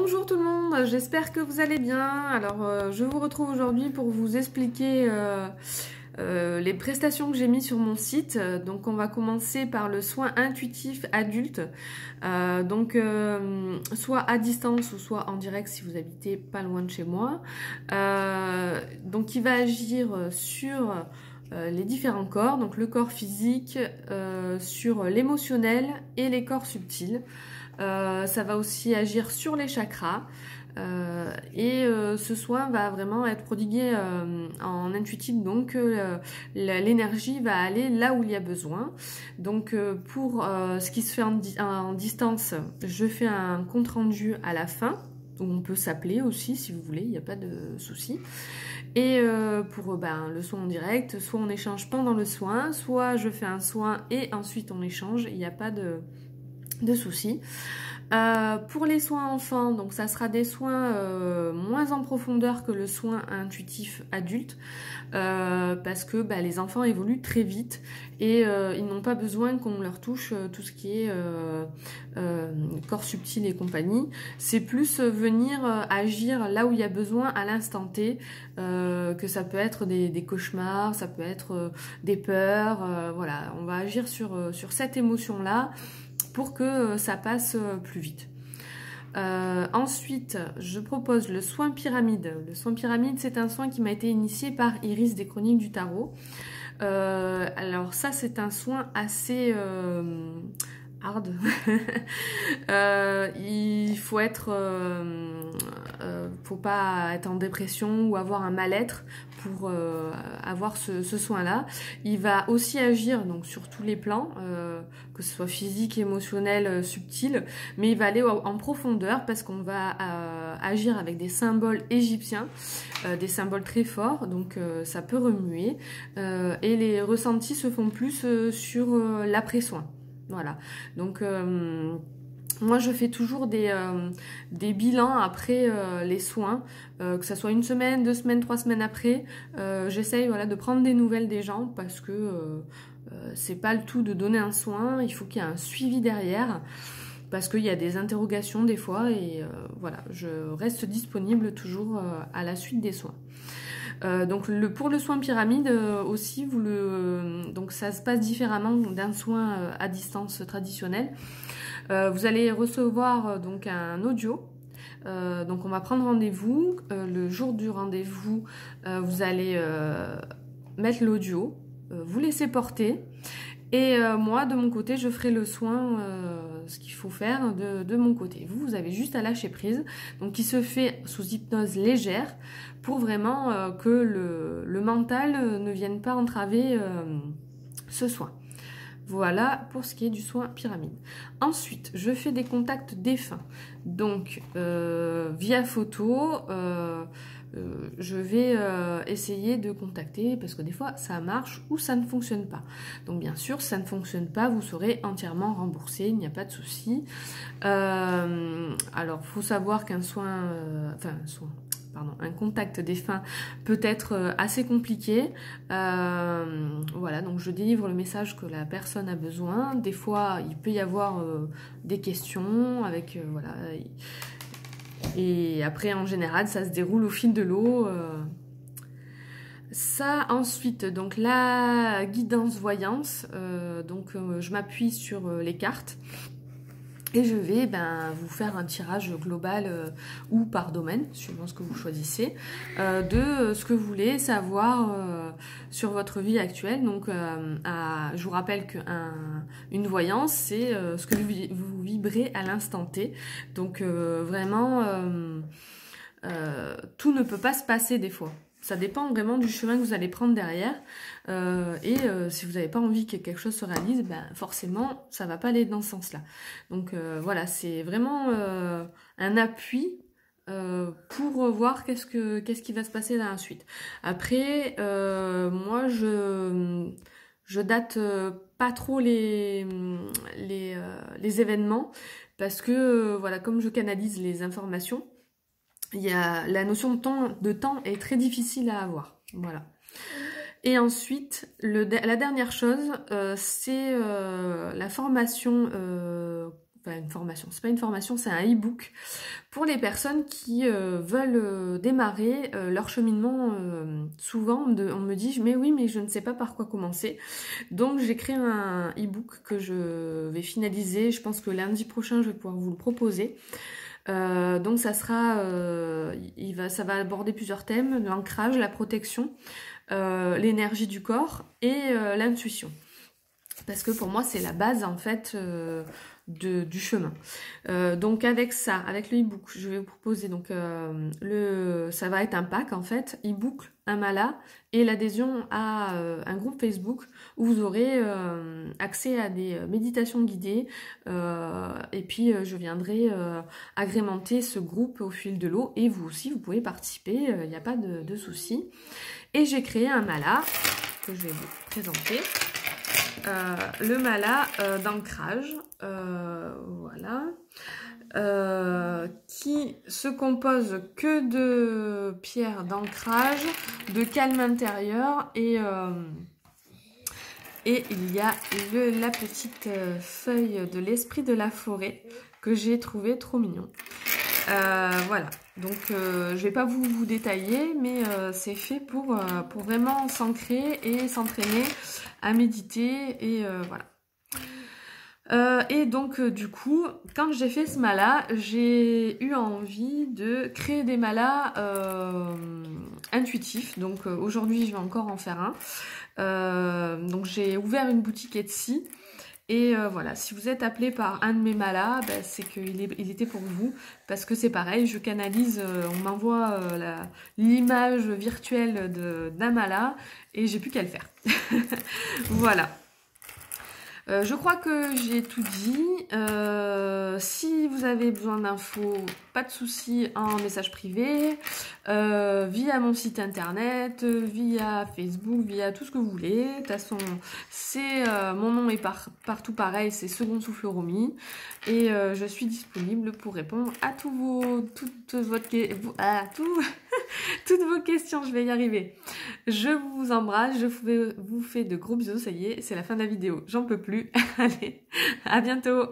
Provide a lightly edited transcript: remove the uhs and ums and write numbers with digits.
Bonjour tout le monde, j'espère que vous allez bien. Alors je vous retrouve aujourd'hui pour vous expliquer les prestations que j'ai mis sur mon site. Donc on va commencer par le soin intuitif adulte. Soit à distance ou soit en direct si vous habitez pas loin de chez moi. Donc il va agir sur les différents corps, donc le corps physique, sur l'émotionnel et les corps subtils. Ça va aussi agir sur les chakras ce soin va vraiment être prodigué en intuitif, donc l'énergie va aller là où il y a besoin. Donc pour ce qui se fait en distance, je fais un compte rendu à la fin où on peut s'appeler aussi si vous voulez, il n'y a pas de souci. Et pour le soin en direct, soit on échange pendant le soin, soit je fais un soin et ensuite on échange, il n'y a pas de soucis. Pour les soins enfants, donc ça sera des soins moins en profondeur que le soin intuitif adulte parce que les enfants évoluent très vite et ils n'ont pas besoin qu'on leur touche tout ce qui est corps subtil et compagnie. C'est plus venir agir là où il y a besoin à l'instant T, que ça peut être des cauchemars, ça peut être des peurs, voilà, on va agir sur cette émotion-là pour que ça passe plus vite. Ensuite, je propose le soin pyramide. Le soin pyramide, c'est un soin qui m'a été initié par Iris des Chroniques du Tarot. Alors ça, c'est un soin assez hard. Il faut faut pas être en dépression ou avoir un mal-être pour avoir ce soin-là. Il va aussi agir donc sur tous les plans, que ce soit physique, émotionnel, subtil, mais il va aller en profondeur parce qu'on va agir avec des symboles égyptiens, des symboles très forts, donc ça peut remuer, et les ressentis se font plus sur l'après-soin. Voilà, donc moi je fais toujours des bilans après les soins, que ça soit 1 semaine, 2 semaines, 3 semaines après. J'essaye de prendre des nouvelles des gens parce que c'est pas le tout de donner un soin, il faut qu'il y ait un suivi derrière parce qu'il y a des interrogations des fois et voilà, je reste disponible toujours à la suite des soins. Donc pour le soin pyramide aussi, donc ça se passe différemment d'un soin à distance traditionnel. Vous allez recevoir donc un audio. Donc on va prendre rendez-vous. Le jour du rendez-vous, vous allez mettre l'audio, vous laisser porter. Et moi, de mon côté, je ferai le soin, ce qu'il faut faire de mon côté. Vous avez juste à lâcher prise, donc qui se fait sous hypnose légère, pour vraiment que le mental ne vienne pas entraver ce soin. Voilà pour ce qui est du soin pyramide. Ensuite, je fais des contacts défunts. Donc, via photo, je vais essayer de contacter parce que des fois ça marche ou ça ne fonctionne pas. Donc bien sûr, si ça ne fonctionne pas, vous serez entièrement remboursé, il n'y a pas de souci. Alors, faut savoir qu'un un contact défunt peut être assez compliqué. Voilà, donc je délivre le message que la personne a besoin. Des fois, il peut y avoir des questions avec voilà. Et après, en général, ça se déroule au fil de l'eau. Ça, ensuite, donc la guidance voyance. Je m'appuie sur les cartes. Et je vais vous faire un tirage global ou par domaine, suivant ce que vous choisissez, de ce que vous voulez savoir sur votre vie actuelle. Donc, je vous rappelle qu'une voyance, c'est ce que vous vibrez à l'instant T. Donc, vraiment, tout ne peut pas se passer des fois. Ça dépend vraiment du chemin que vous allez prendre derrière. Si vous n'avez pas envie que quelque chose se réalise, forcément, ça ne va pas aller dans ce sens-là. Donc voilà, c'est vraiment un appui pour voir qu'est-ce qui va se passer dans la suite. Après, moi, je date pas trop les événements parce que, voilà, comme je canalise les informations, la notion de temps est très difficile à avoir. Voilà. Et ensuite, la dernière chose, c'est la formation une formation, c'est pas une formation, c'est un e-book pour les personnes qui veulent démarrer leur cheminement. Souvent, on me dit, mais oui, mais je ne sais pas par quoi commencer. Donc, j'ai créé un e-book que je vais finaliser. Je pense que lundi prochain, je vais pouvoir vous le proposer. Donc, ça va aborder plusieurs thèmes, l'ancrage, la protection, l'énergie du corps et l'intuition. Parce que pour moi, c'est la base, en fait, du chemin. Donc avec ça, avec le e-book, je vais vous proposer donc ça va être un pack en fait, e-book, un mala et l'adhésion à un groupe Facebook où vous aurez accès à des méditations guidées et puis je viendrai agrémenter ce groupe au fil de l'eau et vous aussi vous pouvez participer, il n'y a pas de souci. Et j'ai créé un mala que je vais vous présenter. Le mala d'ancrage, voilà, qui se compose que de pierres d'ancrage, de calme intérieur et il y a la petite feuille de l'esprit de la forêt que j'ai trouvé trop mignon. Voilà, donc je vais pas vous détailler, mais c'est fait pour vraiment s'ancrer et s'entraîner à méditer et voilà. Et donc du coup, quand j'ai fait ce mala, j'ai eu envie de créer des malas intuitifs. Donc aujourd'hui, je vais encore en faire un. Donc j'ai ouvert une boutique Etsy. Et voilà, si vous êtes appelé par un de mes malas, ben, c'est qu'il était pour vous. Parce que c'est pareil, je canalise, on m'envoie l'image virtuelle d'un mala et j'ai plus qu'à le faire. Voilà. Je crois que j'ai tout dit. Si vous avez besoin d'infos, pas de souci, en message privé, via mon site internet, via Facebook, via tout ce que vous voulez. De toute façon, mon nom est partout pareil, c'est Second Souffle Romy. Et je suis disponible pour répondre à toutes vos questions, je vais y arriver. Je vous embrasse, je vous fais de gros bisous, ça y est, c'est la fin de la vidéo. J'en peux plus. Allez, à bientôt.